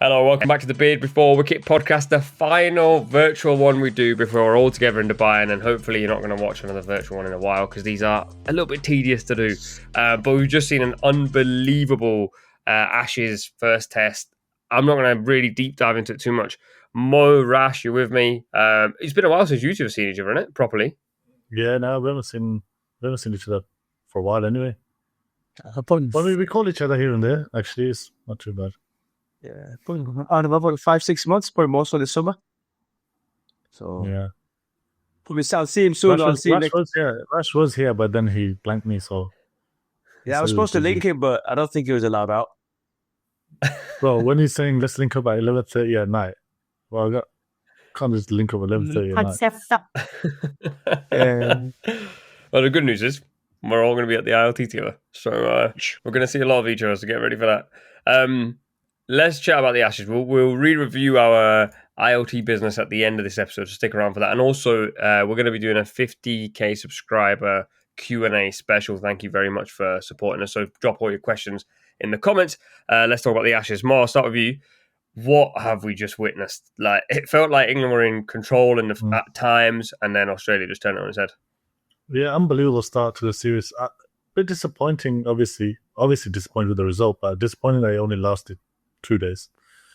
Hello, welcome back to the Beard Before Wicket podcast, the final virtual one we do before we're all together in Dubai, and then hopefully you're not going to watch another virtual one in a while because these are a little bit tedious to do. But we've just seen an unbelievable Ashes first test. I'm not going to really deep dive into it too much. Mo, Rash, you're with me. It's been a while since you two have seen each other, isn't it? Properly. Yeah, no, we haven't seen each other for a while anyway. But we call each other here and there. Actually, it's not too bad. Yeah, probably, I don't know, about 5-6 months, probably most of the summer. So yeah, probably I'll see him soon. Rash was here, but then he blanked me. So yeah, I was supposed to link him, but I don't think he was allowed out. Bro, when he's saying let's link up at 11:30 at night, well, can't just link up at 11:30 at night. Well, the good news is we're all going to be at the ILT together, so we're going to see a lot of each other. So get ready for that. Let's chat about the Ashes. We'll re-review our IoT business at the end of this episode, so stick around for that. And also, we're going to be doing a 50k subscriber Q&A special. Thank you very much for supporting us. So drop all your questions in the comments. Let's talk about the Ashes. Mo, I'll start with you. What have we just witnessed? Like, it felt like England were in control at times, and then Australia just turned it on its head. Yeah, unbelievable start to the series. A bit disappointing, obviously disappointed with the result, but disappointing that it only lasted 2 days.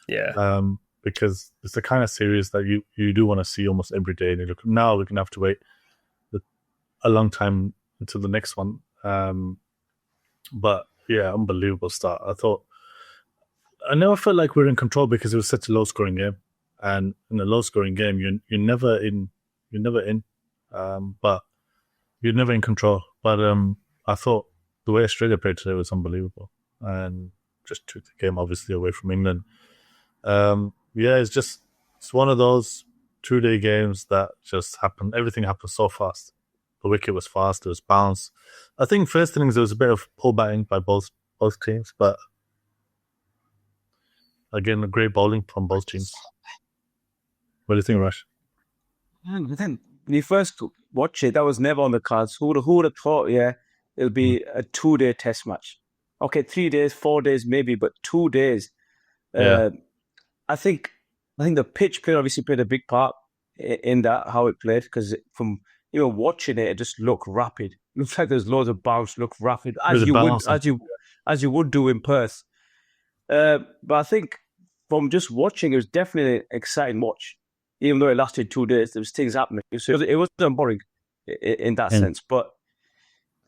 Yeah. Because it's the kind of series that you do want to see almost every day. And now we're going to have to wait a long time until the next one. But yeah, unbelievable start. I never felt like we were in control because it was such a low scoring game. And in a low scoring game, you're never in, but you're never in control. But I thought the way Australia played today was unbelievable. And just took the game obviously away from England. It's one of those 2-day games that just happened. Everything happened so fast. The wicket was fast. There was bounce. I think first innings there was a bit of pull batting by both teams, but again, a great bowling from both teams. What do you think, Rash? I think when you first watch it, that was never on the cards. Who would have thought? Yeah, it'll be a 2-day test match. Okay, 3 days, 4 days, maybe, but 2 days. Yeah. I think the pitch obviously played a big part in that, how it played, because from watching it just looked rapid. Looks like there's loads of bounce, look rapid, as you would do in Perth. But I think from just watching, it was definitely an exciting watch. Even though it lasted 2 days, there was things happening. So it wasn't boring in that sense, but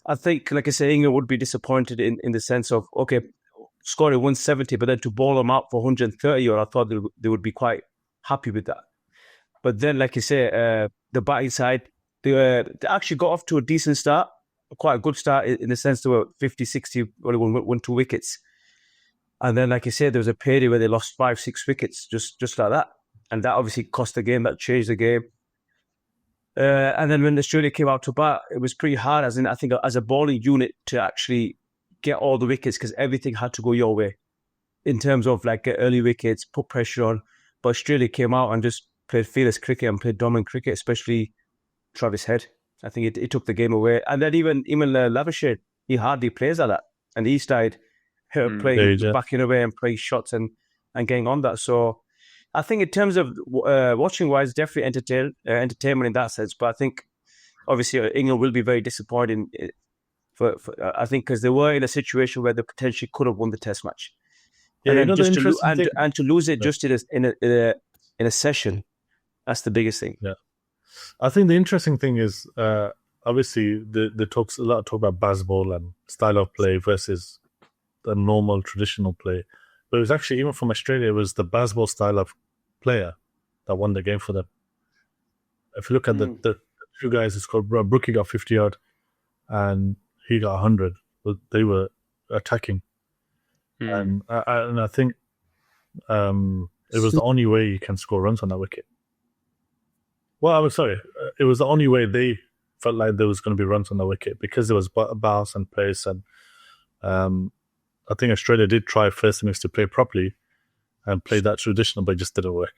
I think, like I say, England would be disappointed in the sense of, okay, scoring 170, but then to bowl them out for 130, or I thought they would be quite happy with that. But then, like you say, the batting side, they actually got off to a decent start, quite a good start in the sense they were 50, 60, only won 2 wickets. And then, like you said, there was a period where they lost 5-6 wickets, just like that. And that obviously cost the game, that changed the game. And then when Australia came out to bat, it was pretty hard, I think, as a bowling unit to actually get all the wickets because everything had to go your way in terms of like early wickets, put pressure on. But Australia came out and just played fearless cricket and played dominant cricket, especially Travis Head. I think it took the game away. And then even Lavishade, he hardly plays like that. And he started backing away and playing shots and getting on that. So I think in terms of watching-wise, definitely entertainment in that sense. But I think, obviously, England will be very disappointed I think, because they were in a situation where they potentially could have won the Test match. Yeah, and to lose it just in a session, that's the biggest thing. Yeah, I think the interesting thing is, obviously, the talks a lot of talk about Bazball and style of play versus the normal traditional play. But it was actually, even from Australia, it was the Bazball style of player that won the game for them. If you look at the two guys, it's called Brookie got 50 odd and he got 100. But they were attacking. And I think it was the only way you can score runs on that wicket. Well, I was sorry. It was the only way they felt like there was going to be runs on the wicket because there was bounce and pace. And I think Australia did try first innings to play properly and play that traditional, but it just didn't work.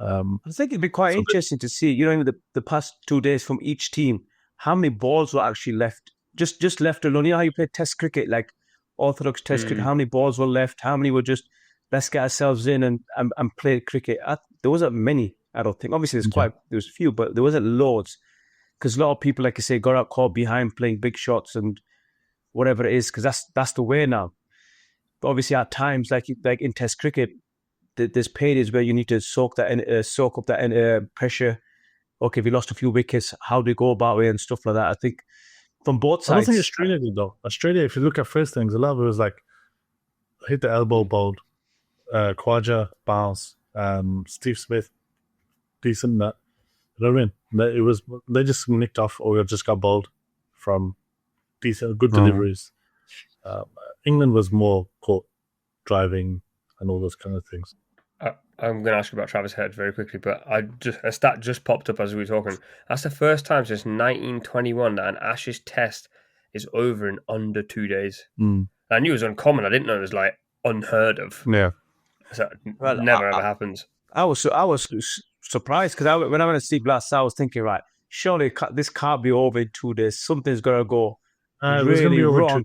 I think it'd be quite interesting to see, in the past 2 days from each team, how many balls were actually left, just left alone. You know how you play Test cricket, like Orthodox Test cricket, how many balls were left, how many were just let's get ourselves in and play cricket. There wasn't many, I don't think. Obviously, there was a few, but there wasn't loads. Because a lot of people, like you say, got out caught behind playing big shots and whatever it is, because that's the way now. But obviously, at times, like in Test cricket, there's periods where you need to soak up that pressure. Okay, if you lost a few wickets, how do you go about it and stuff like that? I think from both sides. I don't think Australia did, though. Australia, if you look at first things, a lot of it was like hit the elbow, bowled, Khwaja, bounce, Steve Smith, decent that. You know what I mean? They just nicked off or just got bowled from decent, good deliveries. England was more caught driving and all those kind of things. I'm going to ask you about Travis Head very quickly, but a stat just popped up as we were talking. That's the first time since 1921 that an Ashes test is over in under 2 days. I knew it was uncommon. I didn't know it was like unheard of. Yeah, so never ever happens. I was surprised because when I went to see Blast, I was thinking, right, surely this can't be over in 2 days. Something's gonna go really wrong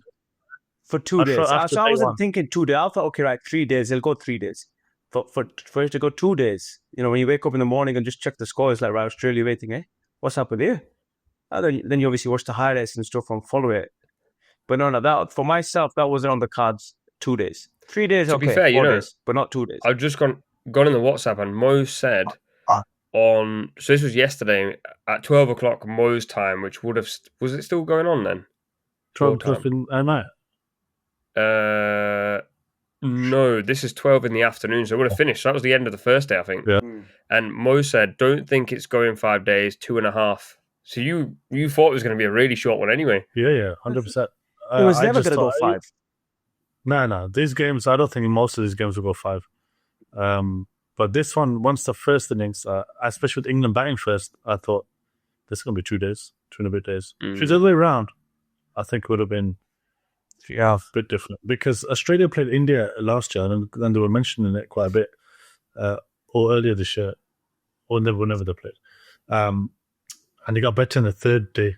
for 2 days. So I wasn't thinking 2 days. I thought, okay, right, 3 days. It'll go 3 days. For it to go 2 days, when you wake up in the morning and just check the score, it's like, right, Australia waiting, what's happened here? And then you obviously watch the highlights and stuff and follow it. But no, that for myself, that wasn't on the cards. 2 days, 3 days. To be fair, 4 days, but not 2 days. I've just gone in the WhatsApp and Mo said so this was yesterday at 12 o'clock Mo's time, which would have was it still going on then? 12 o'clock at night. No, this is 12 in the afternoon, so it would have finished. That was the end of the first day, I think. Yeah. And Mo said, don't think it's going 5 days, 2.5. So you thought it was going to be a really short one anyway. Yeah, 100%. It was never going to go 5. No. These games, I don't think most of these games will go 5. But this one, once the first innings, especially with England batting first, I thought this is going to be 2 days, 2 and a bit days. If it's the other way around, I think it would have been a bit different. Because Australia played India last year, and they were mentioning it quite a bit, or earlier this year, or whenever they played. And they got better in the third day.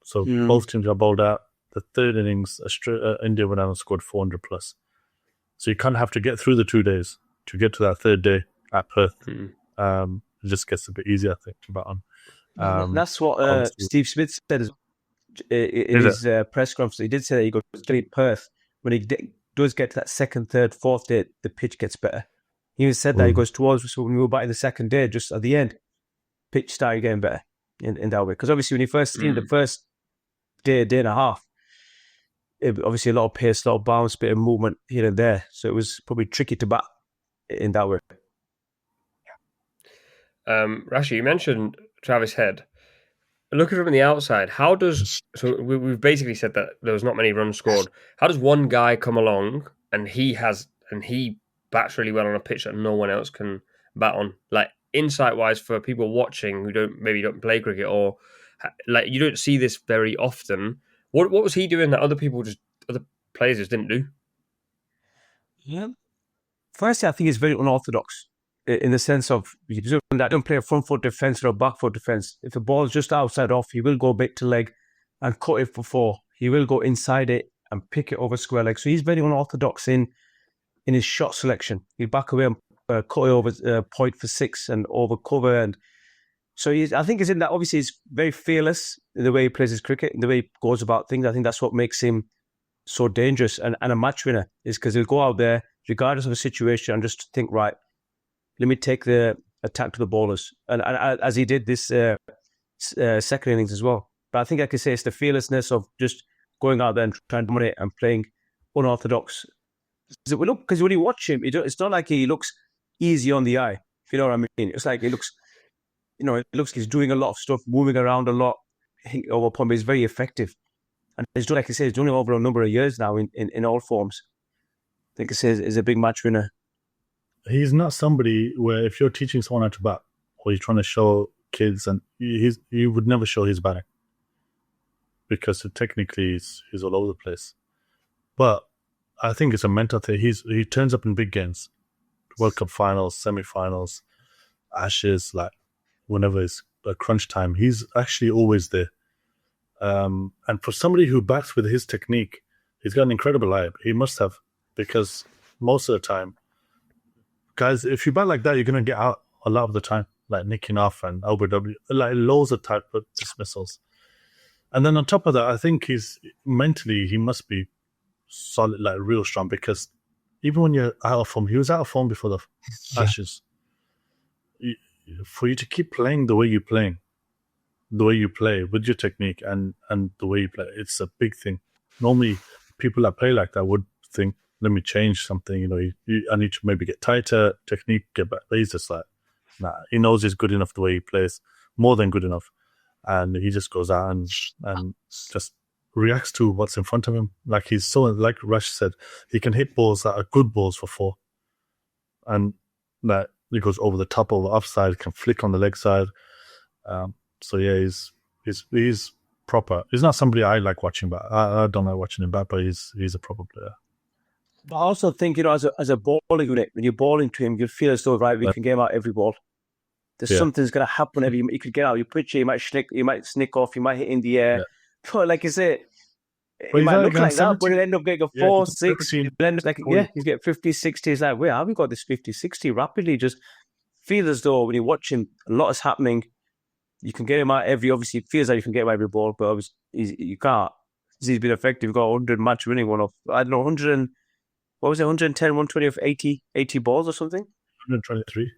So both teams got bowled out. The third innings, India went out and scored 400 plus. So you kind of have to get through the 2 days to get to that third day at Perth. It just gets a bit easier, I think, to bat on. That's what Steve Smith said in his press conference. He did say that he goes to Perth. When he does get to that second, third, fourth day, the pitch gets better. He even said that he goes towards, so when we were batting the second day, just at the end, pitch started getting better in that way. Because obviously when he first seen the first day and a half, obviously a lot of pace, a lot of bounce, bit of movement here and there. So it was probably tricky to bat in that way. Rashid, you mentioned Travis Head. Looking from the outside, we've basically said that there was not many runs scored. How does one guy come along and he bats really well on a pitch that no one else can bat on? Like insight-wise, for people watching who don't play cricket, or like you don't see this very often. What was he doing that other players just didn't do? Yeah. Firstly, I think he's very unorthodox in the sense of you don't play a front foot defence or a back foot defence. If the ball's just outside off, he will go bit to leg and cut it for 4. He will go inside it and pick it over square leg. So he's very unorthodox in his shot selection. He'll back away and cut it over point for 6 and over cover. And so I think he's in that. Obviously, he's very fearless in the way he plays his cricket, in the way he goes about things. I think that's what makes him so dangerous and a match winner, is because he'll go out there regardless of the situation and just think, right, let me take the attack to the bowlers. And as he did this second innings as well. But I think I could say it's the fearlessness of just going out there and trying to dominate and playing unorthodox. Because when you watch him, it's not like he looks easy on the eye, if you know what I mean. It's like it looks he's doing a lot of stuff, moving around a lot, over point, but he's very effective. And he's done, like I say, he's done it over a number of years now in all forms. I think he's a big match winner. He's not somebody where if you're teaching someone how to bat, or you're trying to show kids, and you would never show his batting, because technically he's all over the place. But I think it's a mental thing. He turns up in big games, World Cup finals, semi-finals, Ashes, like whenever it's a crunch time, he's actually always there. And for somebody who bats with his technique, he's got an incredible eye. He must have, because most of the time, guys, if you bat like that, you're gonna get out a lot of the time, like nicking off and LBW, like loads of type of dismissals. And then on top of that, I think he must be solid, like real strong, because even when you're out of form, he was out of form before the Ashes. For you to keep playing the way you're playing, the way you play with your technique and the way you play, it's a big thing. Normally, people that play like that would think, let me change something, I need to maybe get tighter, technique, get back. But he's just like, nah, he knows he's good enough the way he plays, more than good enough. And he just goes out and just reacts to what's in front of him. Like he's so, like Rash said, he can hit balls that are good balls for 4. And that he goes over the top, over the offside, can flick on the leg side. So yeah, he's proper. He's not somebody I like watching, but I don't like watching him back, but he's a proper player. But I also think, as a bowling unit, when you're bowling to him, you feel as though, right, we can get him out every ball. There's something's going to happen every. You could get out. You pitch it, you might snick off, you might hit in the air. Yeah. But like you say, it might look like 17, that, but he'll end up getting a 4, 6. He'll end up like, he's getting 50, 60. It's like, where have we got this 50, 60 rapidly? Just feel as though when you watch him, a lot is happening. You can get him out obviously, it feels like you can get him out every ball, but obviously, you can't. He's been effective. He's got 100 match winning one off, I don't know, 110, 120 of 80 balls or something? 123.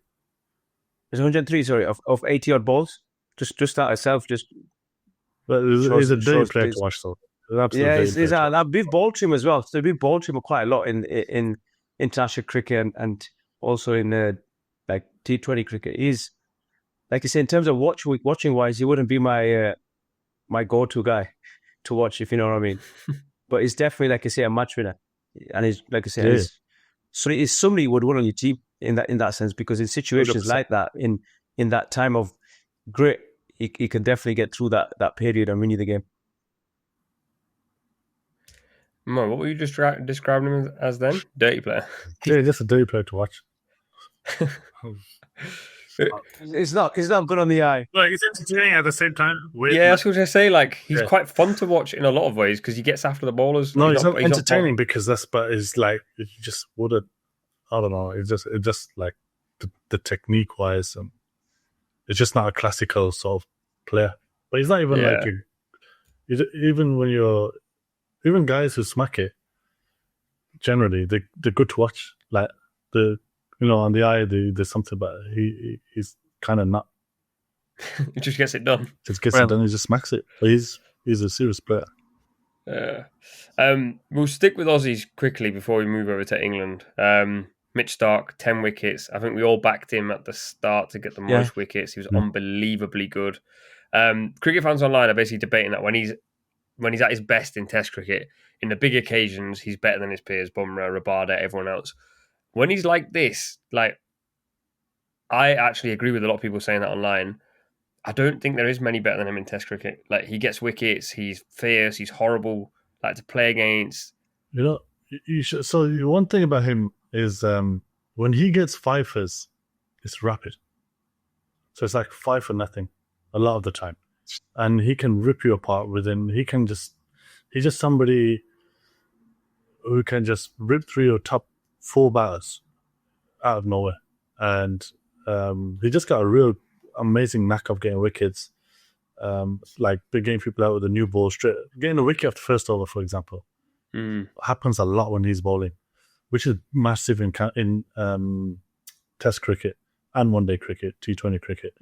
It's 103, sorry, of 80 odd balls. Just that itself, But he's a dirty player to watch, though. We've bowled to him as well. So we've bowled to him quite a lot in international cricket and also in like T20 cricket. He's, like you say, in terms of watching wise, he wouldn't be my go-to guy to watch, if you know what I mean. But he's definitely, like I say, a match winner, and he's, like I say, he's somebody you would want on your team in that sense, because in situations 100%. Like that, in that time of grit, he can definitely get through that period and win you the game. Mo, what were you just describing him as then? Dirty player. Yeah, just a dirty player to watch. It's not good on the eye. Like, it's entertaining at the same time. Yeah, that's what I say. Like, he's quite fun to watch in a lot of ways because he gets after the bowlers. No, he's not entertaining because but it's like, it just wouldn't, I don't know. It's just like the technique wise, it's just not a classical sort of player. But he's not even even guys who smack it, generally, they're good to watch. Like, on the eye, there's something about it. He's kind of not. He just gets it done. Just gets it done, he just smacks it. But he's a serious player. We'll stick with Aussies quickly before we move over to England. Mitch Starc, 10 wickets. I think we all backed him at the start to get the most wickets. He was unbelievably good. Cricket fans online are basically debating that when he's at his best in Test cricket, in the big occasions, he's better than his peers, Bumrah, Rabada, everyone else. When he's like this, like, I actually agree with a lot of people saying that online. I don't think there is many better than him in Test cricket. Like, he gets wickets, he's fierce, he's horrible, like, to play against. You should. So one thing about him is when he gets fifers, it's rapid. So it's like 5 for nothing a lot of the time. And he can rip you apart within. He's just somebody who can just rip through your top 4 batters out of nowhere. And he just got a real amazing knack of getting wickets. Like getting people out with a new ball straight. Getting a wicket after first over, for example, happens a lot when he's bowling, which is massive in Test cricket and one-day cricket, T20 cricket.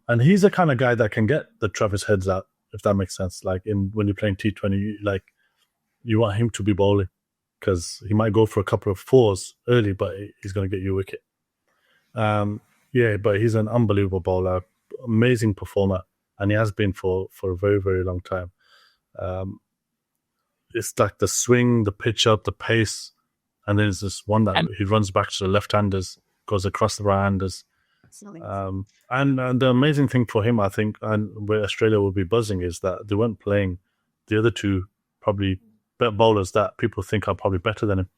And he's the kind of guy that can get the Travis Heads out, if that makes sense. Like when you're playing T20, like you want him to be bowling because he might go for a couple of 4s early, but he's going to get you a wicket. But he's an unbelievable bowler, amazing performer, and he has been for a very, very long time. It's like the swing, the pitch up, the pace, and then there's this one that he runs back to the left-handers, goes across the right-handers. And the amazing thing for him, I think, and where Australia will be buzzing, is that they weren't playing the other 2 probably better bowlers that people think are probably better than him,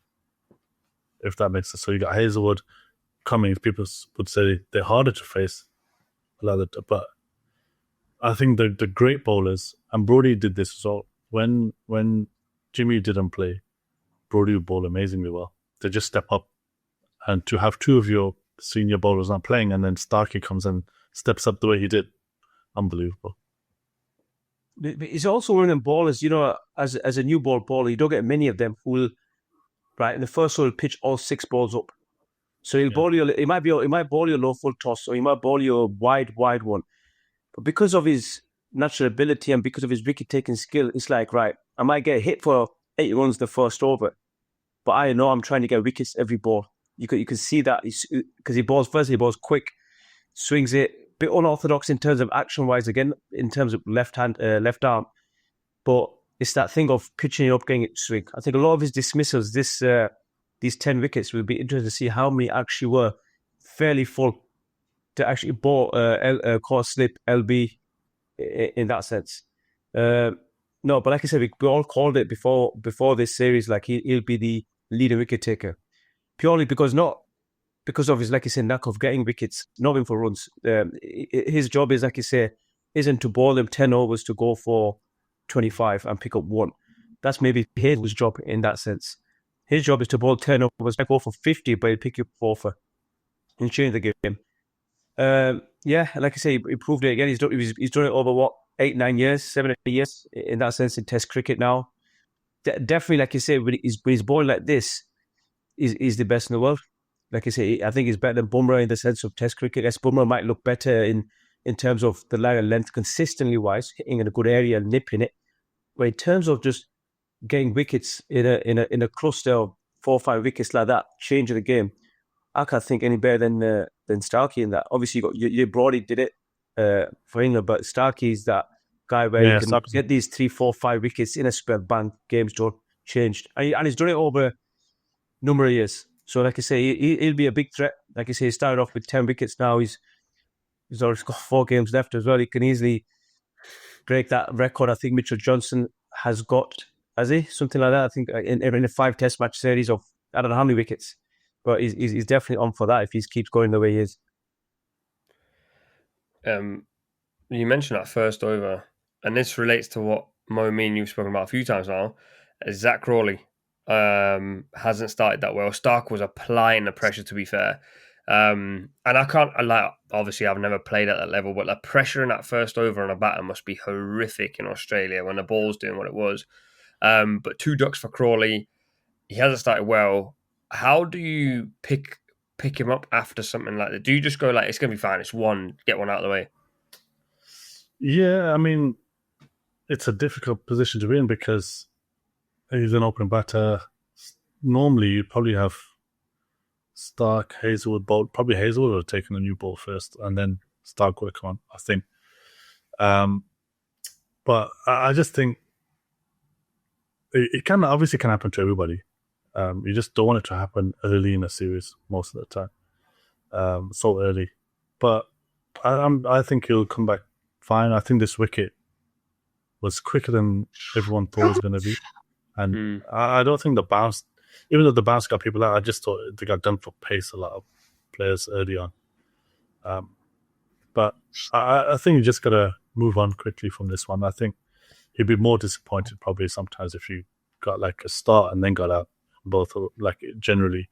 if that makes sense. So you got Hazelwood, Cummings. People would say they're harder to face, but I think the great bowlers, and Brodie did this as well. When Jimmy didn't play, Brodie would bowl amazingly well. They just step up And to have two of your senior bowlers not playing, and then Starkey comes and steps up the way he did, unbelievable. He's also one of them bowlers, as a new bowler, you don't get many of them who will, right, in the first over, pitch all 6 balls up. So he'll bowl you. He might bowl you a low full toss, or he might bowl you a wide one. But because of his natural ability and because of his wicket taking skill, it's like, right, I might get hit for 8 runs the first over, but I know I'm trying to get wickets every ball. You can see that because he bowls quick, swings it, bit unorthodox in terms of action wise again, in terms of left arm, but it's that thing of pitching it up, getting it swing. I think a lot of his dismissals, these 10 wickets, will be interesting to see how many actually were fairly full to actually bowl course slip LB in that sense. No, but like I said, we all called it before this series, like he'll be the leading wicket taker, purely because of his, like you said, knack of getting wickets, not in for runs. His job is, like you say, isn't to bowl them 10 overs to go for 25 and pick up 1. That's maybe Hazel's job in that sense. His job is to bowl 10 overs, go for 50, but he'll pick you up 4 for and change the game. Like I say, he proved it again. He's done it over 8, 9 years, 7, 8 years in that sense in Test cricket now. Definitely, like you say, when he's bowling like this, he's the best in the world. Like I say, I think he's better than Bumrah in the sense of Test cricket. Yes, Bumrah might look better in terms of the line and length consistently wise, hitting in a good area and nipping it. But in terms of just getting wickets in a cluster of 4 or 5 wickets like that, changing the game, I can't think any better than Starkey in that. Obviously, you Brody did it for England, but Starkey's that guy where you can get these 3, 4, 5 wickets in a spell, bang, game's done, changed, and he's done it over a number of years. So, like I say, he'll be a big threat. Like I say, he started off with 10 wickets. Now he's already got 4 games left as well. He can easily break that record. I think Mitchell Johnson has got, has he? Something like that. I think in a 5 Test match series of, I don't know how many wickets. But he's definitely on for that if he keeps going the way he is. You mentioned that first over, and this relates to what Moeen you've spoken about a few times now. Zach Crawley hasn't started that well. Starc was applying the pressure, to be fair. And obviously I've never played at that level, but the pressure in that first over on a batter must be horrific in Australia when the ball's doing what it was. But 2 ducks for Crawley. He hasn't started well. How do you pick him up after something like that? Do you just go like, it's going to be fine, it's 1, get 1 out of the way? Yeah, I mean, it's a difficult position to be in because he's an opening batter. Normally, you'd probably have Starc, Hazelwood, bowl. Probably Hazelwood would have taken a new ball first, and then Starc would have come on, I think. But I just think it obviously can happen to everybody. You just don't want it to happen early in a series most of the time, so early. But I think he'll come back fine. I think this wicket was quicker than everyone thought it was going to be. And I don't think the bounce, even though the bounce got people out, I just thought they got done for pace a lot of players early on. But I think you just got to move on quickly from this one. I think he'd be more disappointed probably sometimes if you got like a start and then got out. Both, like, generally,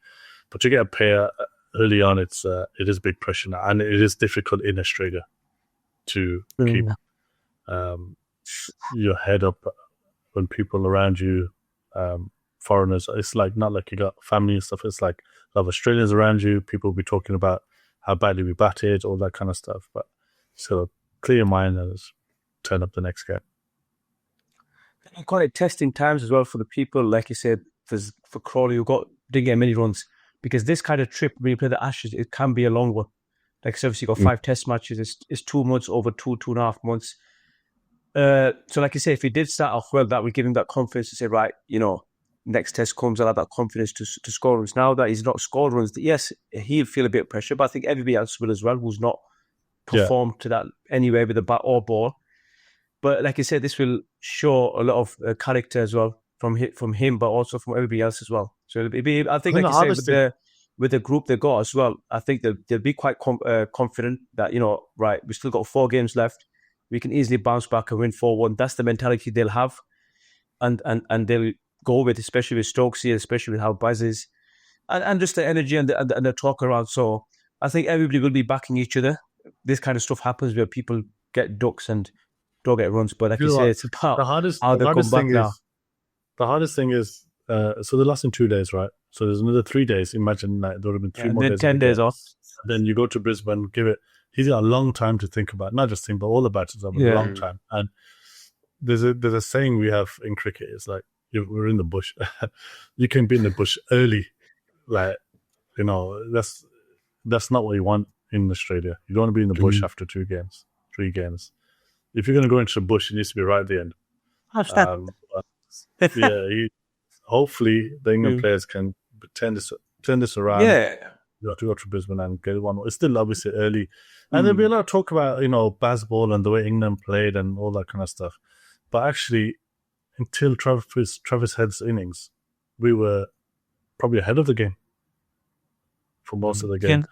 but to get a pair early on, it is big pressure now, and it is difficult in Australia to keep your head up when people around you, foreigners. It's like not like you got family and stuff. It's like a lot of Australians around you. People will be talking about how badly we batted, all that kind of stuff. But so clear your mind and just turn up the next game. And quite testing times as well for the people, like you said. For Crawley, who didn't get many runs, because this kind of trip when you play the Ashes, it can be a long one. Like, so obviously, you got 5 Test matches. It's 2 months, over 2.5 months. So, like you say, if he did start off well, that would give him that confidence to say, right, next Test comes, I'll have that confidence to score runs. Now that he's not scored runs, yes, he'll feel a bit of pressure, but I think everybody else will as well, who's not performed to that anyway with the bat or ball. But like I said, this will show a lot of character as well. From him, but also from everybody else as well. So it'll be, I think, like you say, with the group they got as well, I think they'll be quite confident that, right, we still got 4 games left. We can easily bounce back and win 4-1. That's the mentality they'll have, and they'll go with, especially with Stokes here, especially with how Baz is. and just the energy and the talk around. So I think everybody will be backing each other. This kind of stuff happens where people get ducks and don't get runs. But like you say, it's about how they come back now. The hardest thing is, so they lost in 2 days, right? So there's another 3 days. Imagine that there would have been 3 more days. 10 days off. Then you go to Brisbane, he's got a long time to think about, not just him, but all the batters have a long time. And there's a saying we have in cricket, it's like, we're in the bush. You can be in the bush early. Like, that's not what you want in Australia. You don't want to be in the bush after 2 games, 3 games. If you're going to go into the bush, it needs to be right at the end. Hopefully the England players can turn this around. Yeah. You have to go to Brisbane and get one. It's still obviously early. And there'll be a lot of talk about, Bazball and the way England played and all that kind of stuff. But actually, until Travis Head's innings, we were probably ahead of the game for most of the game.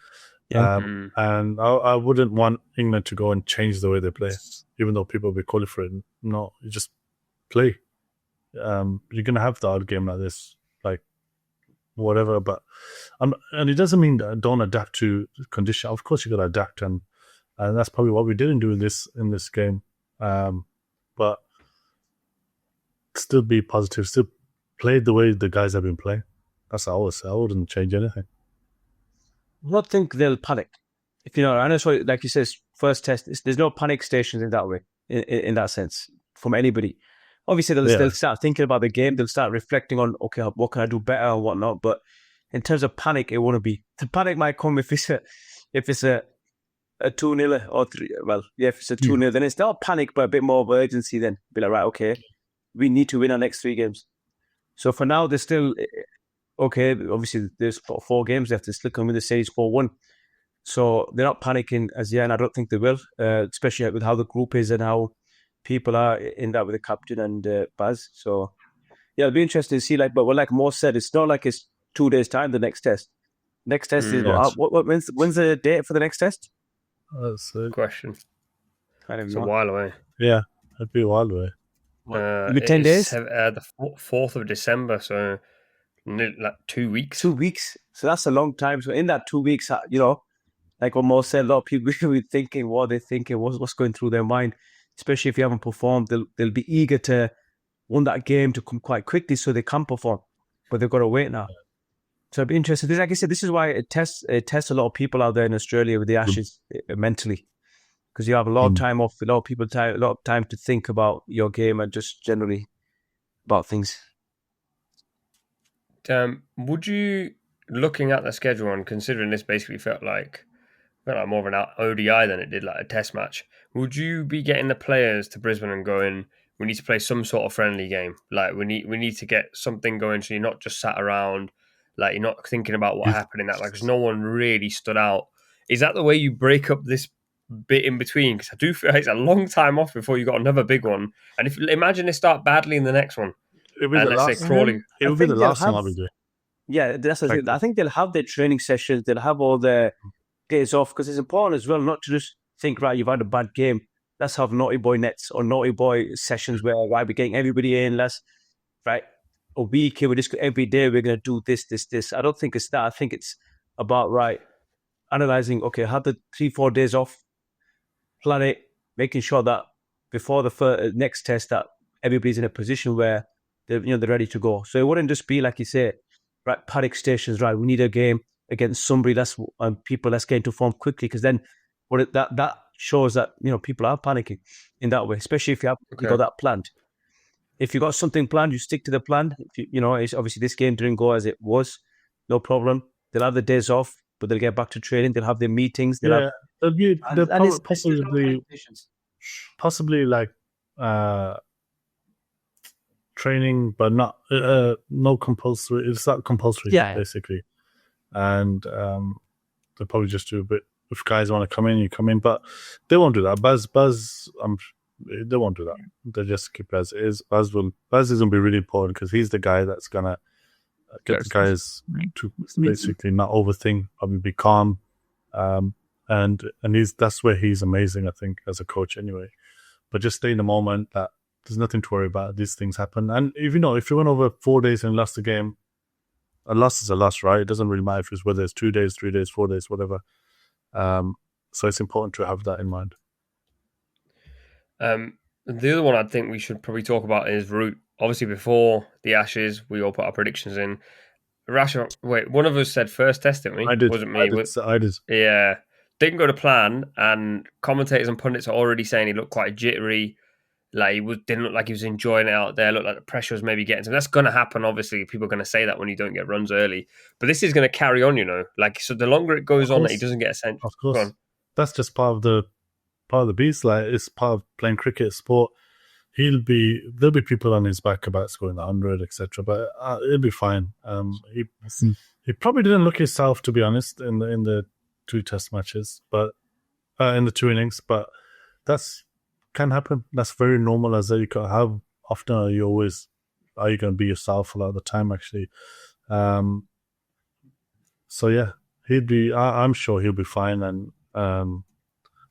And I wouldn't want England to go and change the way they play, even though people will be calling for it. No, you just play. You're going to have the odd game like this, like whatever. But and it doesn't mean that I don't adapt to condition. Of course, you got to adapt, and that's probably what we didn't do in this game. But still be positive. Still play the way the guys have been playing. That's what I always say. I wouldn't change anything. I don't think they'll panic. I know, so like you said, first test, there's no panic stations in that way, in that sense, from anybody. Obviously, they'll start thinking about the game. They'll start reflecting on, okay, what can I do better or whatnot. But in terms of panic, it won't be. The panic might come if it's a 2-0 or 3. Well, yeah, if it's a 2-0, then it's not panic, but a bit more of urgency. Then be like, right, okay, we need to win our next 3 games. So for now, they're still okay. Obviously, there's 4 games left. They're still coming with the series 4-1. So they're not panicking as yet, and I don't think they will, especially with how the group is and how people are in that with the captain and Baz. So yeah, it'll be interesting to see. But like Mo said, it's not like it's 2 days time. The next test. Next test is when's the date for the next test? That's a question. It's a while away. Yeah, it'd be a while away. Maybe 10 days. The 4th of December, so like 2 weeks. 2 weeks. So that's a long time. So in that 2 weeks, like what Mo said, a lot of people will be thinking what they're thinking, what's going through their mind. Especially if you haven't performed, they'll be eager to want that game to come quite quickly so they can perform. But they've got to wait now. So it'll be interesting. Like I said, this is why it tests a lot of people out there in Australia with the Ashes mentally. Because you have a lot of time off, a lot of time to think about your game and just generally about things. Would you, looking at the schedule and considering this basically felt like more of an ODI than it did like a test match, would you be getting the players to Brisbane and going, we need to play some sort of friendly game? Like we need to get something going so you're not just sat around, like you're not thinking about what happened in that, like because no one really stood out. Is that the way you break up this bit in between? Because I do feel like it's a long time off before you got another big one. And if imagine they start badly in the next one. It would be Crawley. It would be the last thing I'll be doing. Yeah, that's the thing. I think they'll have their training sessions. They'll have all their days off because it's important as well not to just think, right, you've had a bad game. Let's have naughty boy nets or naughty boy sessions where, right, we're getting everybody in. Let's, right, a week here, every day we're going to do this. I don't think it's that. I think it's about, right, analysing, okay, have the 3-4 days off, plan it, making sure that before the next test that everybody's in a position where they're ready to go. So it wouldn't just be, like you say, right, panic stations, right, we need a game against somebody, let's get into form quickly, because then that shows that people are panicking in that way, especially if you got that planned. If you got something planned, you stick to the plan. If it's obviously this game didn't go as it was, no problem. They'll have the days off, but they'll get back to training. They'll have their meetings. They'll possibly like training, but not no compulsory. It's not compulsory, basically. And they'll probably just do a bit. If guys want to come in, you come in, but they won't do that. Baz, they won't do that. They just keep as is. Baz is going to be really important because he's the guy that's going to get the guys to basically not overthink, probably be calm. And that's where he's amazing, I think, as a coach anyway. But just stay in the moment that there's nothing to worry about. These things happen. And if you went over 4 days and lost the game, a loss is a loss, right? It doesn't really matter if whether it's 2 days, 3 days, 4 days, whatever. So it's important to have that in mind. The other one I think we should probably talk about is Root. Obviously, before the Ashes, we all put our predictions in. Rashid, wait, one of us said first test, didn't we? I did. Wasn't me? I did. Yeah. Didn't go to plan, and commentators and pundits are already saying he looked quite jittery. Like didn't look like he was enjoying it out there. Looked like the pressure was maybe getting to him. That's going to happen. Obviously, people are going to say that when you don't get runs early. But this is going to carry on, Like, so the longer it goes on, that he doesn't get a sense. Of course, that's just part of the beast. Like, it's part of playing cricket, sport. There'll be people on his back about scoring 100, etc. But it'll be fine. He probably didn't look himself, to be honest, in the 2 test matches, but in the 2 innings. But that's can happen. That's very normal. As you can how often are you going to be yourself a lot of the time? Actually, so yeah, I'm sure he'll be fine. And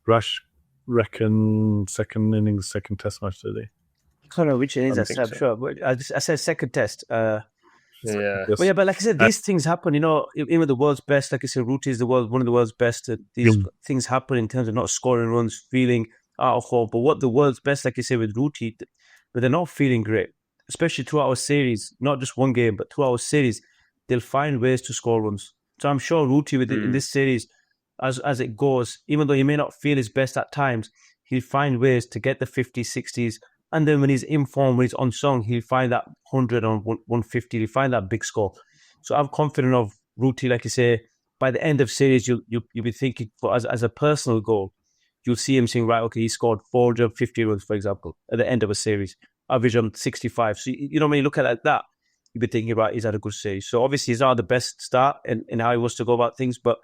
Rash reckon second innings, second test match today. I don't know which innings I said. I'm sure, but I said second test. Yeah. Well, yeah, but like I said, these things happen. Even the world's best, like I said, Ruti is one of the world's best. These things happen in terms of not scoring runs, feeling out of hope. But what the world's best, like you say, with Ruti, but they're not feeling great, especially throughout our series, not just one game, but throughout our series, they'll find ways to score runs. So I'm sure Ruti in this series, as it goes, even though he may not feel his best at times, he'll find ways to get the 50s, 60s. And then when he's in form, when he's on song, he'll find that 100 or 150. He'll find that big score. So I'm confident of Ruti, like you say. By the end of series, you'll be thinking as a personal goal, you'll see him saying, right, okay, he scored 450 runs, for example, at the end of a series, average on 65. So when you look at it like that, you'll be thinking, right, he's had a good series. So obviously, he's not the best start in how he wants to go about things, but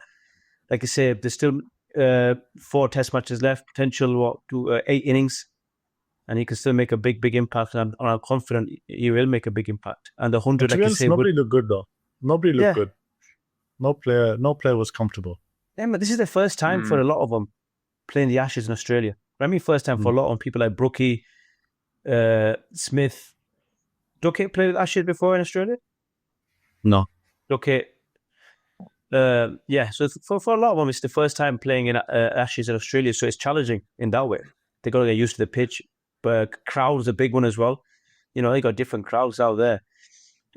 like I say, there's still 4 test matches left, potential 8 innings. And he can still make a big, big impact. And I'm confident he will make a big impact. And the 100, like you say, nobody looked good though. Nobody looked good. No player was comfortable. Yeah, but this is the first time for a lot of them playing the Ashes in Australia. First time for a lot of people like Brookie, Smith. Duckett played with Ashes before in Australia? No. Duckett. So for a lot of them, it's the first time playing in Ashes in Australia. So it's challenging in that way. They got to get used to the pitch. But crowd's a big one as well. They got different crowds out there.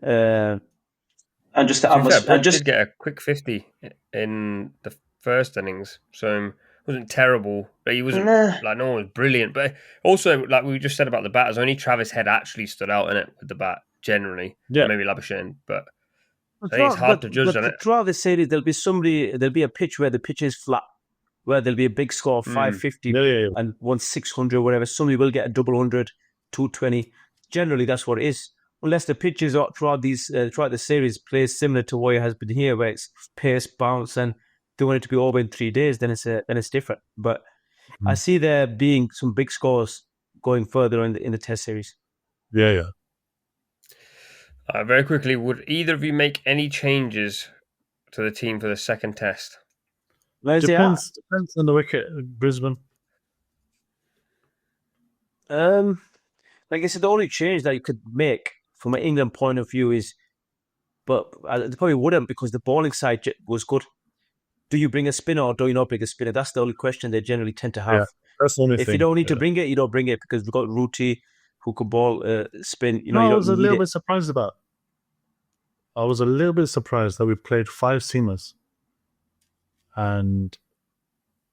And just did get a quick 50 in the first innings, so it wasn't terrible. But he wasn't like no one was brilliant. But also, like we just said about the batters, only Travis Head actually stood out in it with the bat generally. Yeah, maybe Labuschagne, but I think it's hard to judge on it. Throughout the series, there'll be a pitch where the pitch is flat, where there'll be a big score of 550 and 600, whatever. Somebody will get a double 100, 220. Generally, that's what it is. Unless the pitches throughout the series plays similar to what it has been here, where it's pace, bounce, and they want it to be over in 3 days, then it's different. But I see there being some big scores going further in the Test series. Yeah. Very quickly, would either of you make any changes to the team for the second Test? Depends on the wicket, Brisbane. Like I said, the only change that you could make from an England point of view is, but they probably wouldn't because the bowling side was good. Do you bring a spinner or do you not bring a spinner? That's the only question they generally tend to have. Yeah, that's the only if thing. You don't need to bring it, you don't bring it because we've got Ruti who can bowl spin. I was a little bit surprised about. I was a little bit surprised that we played 5 seamers and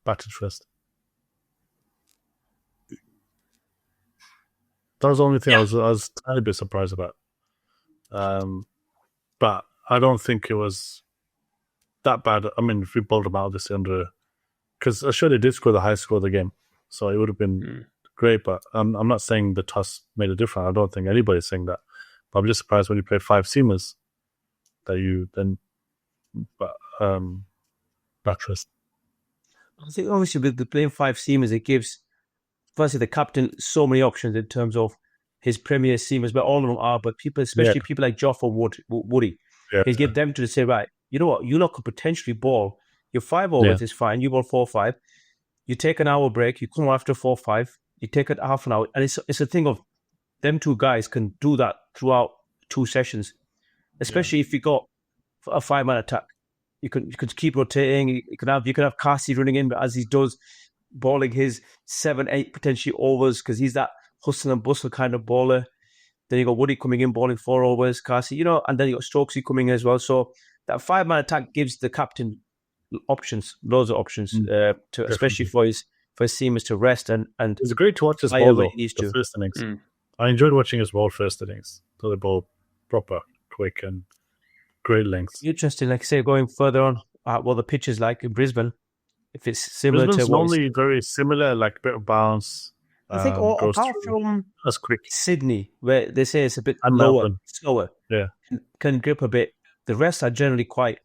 batted first. That was the only thing I was a tiny bit surprised about. But I don't think it was that bad. I mean, if we bowled them out this under, because I'm sure they did score the highest score of the game, so it would have been great. But I'm not saying the toss made a difference. I don't think anybody's saying that. But I'm just surprised when you play 5 seamers that you then bat first. I think obviously with the playing 5 seamers, it gives firstly the captain so many options in terms of his premier seamers, but all of them are. But people, especially people like Joff or Woody, he'll give them to say, right, you know what, you lot could potentially bowl. Your 5 overs is fine. You bowl 4-5. You take an hour break. You come after 4-5. You take it half an hour, and it's a thing of them 2 guys can do that throughout 2 sessions. Especially if you got a 5-man attack. You could keep rotating. You could have Kasi running in, but as he does, balling his 7-8 potentially overs because he's that hustle and bustle kind of baller. Then you got Woody coming in, balling 4 overs, Kasi, and then you got Stokesy coming in as well. So that 5-man attack gives the captain options, loads of options, especially for his seamers to rest and it's great to watch his ball though. The first innings, I enjoyed watching his ball first innings. So the ball proper, quick, and great length. Interesting, like I say, going further on, what the pitch is like in Brisbane. If it's similar Brisbane's to normally very similar, like a bit of bounce. I think apart from that's quick. Sydney, where they say it's a bit and lower, Melbourne. slower, yeah, can grip a bit. The rest are generally quite,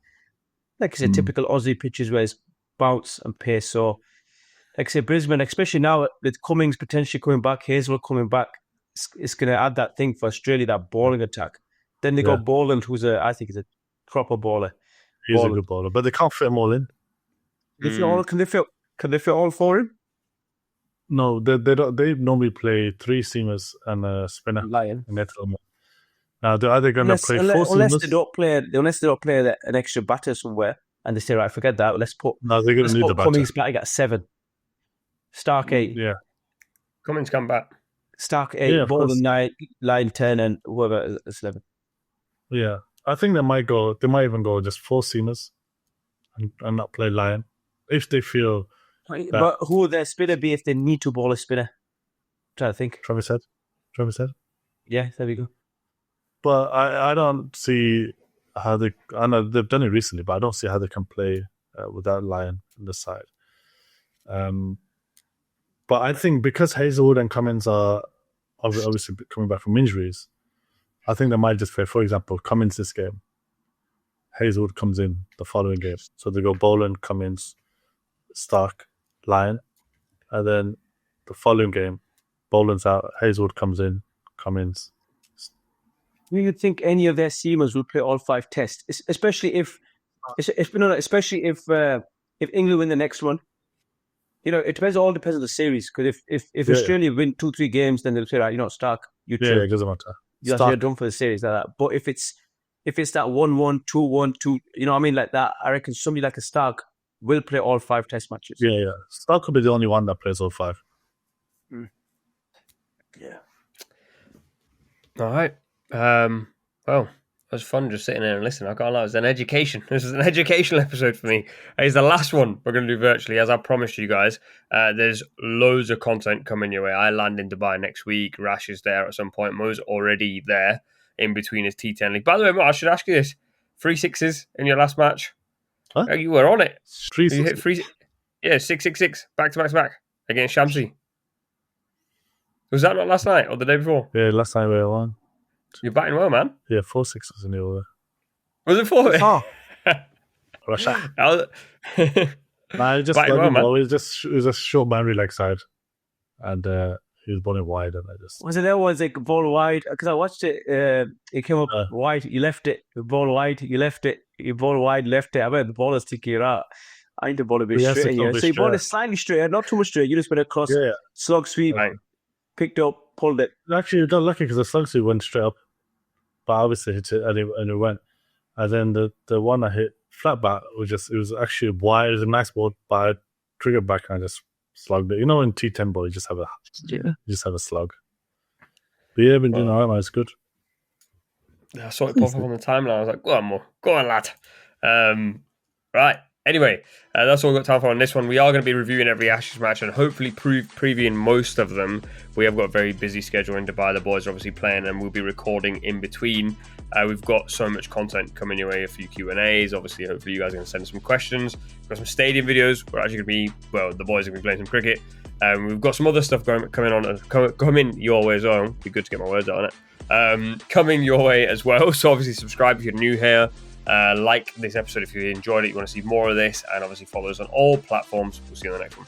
like I said, typical Aussie pitches where it's bounce and pace. So, like I say, Brisbane, especially now with Cummings potentially coming back, Hazel coming back, it's going to add that thing for Australia, that bowling attack. Then they got Boland, who's I think is a proper bowler. He's a good bowler, but they can't fit them all in. Can they fit all 4 in? No, they don't. They normally play 3 seamers and a spinner. Lion. Now, are they going to play 4 seamers? Unless they don't play an extra batter somewhere, and they say, right, forget that. Let's put. No, they're going to need the batter. Cummings batting at 7. Starc 8. Yeah. Cummings come back. Starc 8, Boland 9, Line 10, and whoever is 11. Yeah, I think they might go. They might even go just 4 seamers, and not play Lion if they feel. But who would their spinner be if they need to bowl a spinner? I'm trying to think. Travis Head. Yeah, there we go. But I don't see how they. I know they've done it recently, but I don't see how they can play without Lion on the side. But I think because Hazelwood and Cummins are obviously coming back from injuries, I think they might just play. For example, Cummins this game, Hazelwood comes in the following game, so they go Boland, Cummins, Starc, Lion, and then the following game, Boland's out, Hazelwood comes in, Cummins. Do you think any of their seamers will play all 5 tests, especially if England win the next one? It all depends on the series. Because if Australia win 2-3 games, then they'll say, right, Starc, you chill. Yeah, it doesn't matter. You're done for the series like that. But if it's that 1-1, 2-1, 2, like that, I reckon somebody like a Starc will play all 5 test matches. Yeah. Starc could be the only one that plays all 5. Yeah. All right. Well, it was fun just sitting there and listening. I can't lie. It was an education. This is an educational episode for me. It's the last one we're going to do virtually, as I promised you guys. There's loads of content coming your way. I land in Dubai next week. Rash is there at some point. Mo's already there in between his T10 league. By the way, Mo, I should ask you this. 3 6s in your last match. Huh? You were on it. 3 You hit 3. Yeah, 6 back to back against Shamsi. Was that not last night or the day before? Yeah, last night we were on. You're batting well, man. Yeah, 4 6s in the over. Was it 4? Oh. Rashid. Nah, just well, it was a short boundary leg side, and he was bowling wide, and I just was it there was like ball wide because I watched it. It came up wide, you left it. Ball wide, you left it. You ball wide, left it. I bet the ball is taking it out. I need to ball a bit straight here. So you ball it slightly straight, not too much straight. You just went across, slug sweep, picked up, pulled it. Actually, you got lucky because the slug sweep went straight up, but obviously hit it and it went. And then the one I hit flat back it was actually wide. It was a nice ball, but I triggered back and I just slugged it. In T10 ball, you just have a slug. But yeah, been doing all right, man. It's good. I saw it pop up on the timeline. I was like, go on, lad. Right. Anyway, that's all we've got time for on this one. We are going to be reviewing every Ashes match and hopefully previewing most of them. We have got a very busy schedule in Dubai. The boys are obviously playing and we'll be recording in between. We've got so much content coming your way, a few Q&As. Obviously, hopefully you guys are going to send some questions. We've got some stadium videos. We're actually going to be, the boys are going to be playing some cricket. We've got some other stuff coming your way as well. It'd be good to get my words out on it. Coming your way as well. So obviously subscribe if you're new here. Like this episode if you enjoyed it, you want to see more of this, and obviously follow us on all platforms. We'll see you on the next one.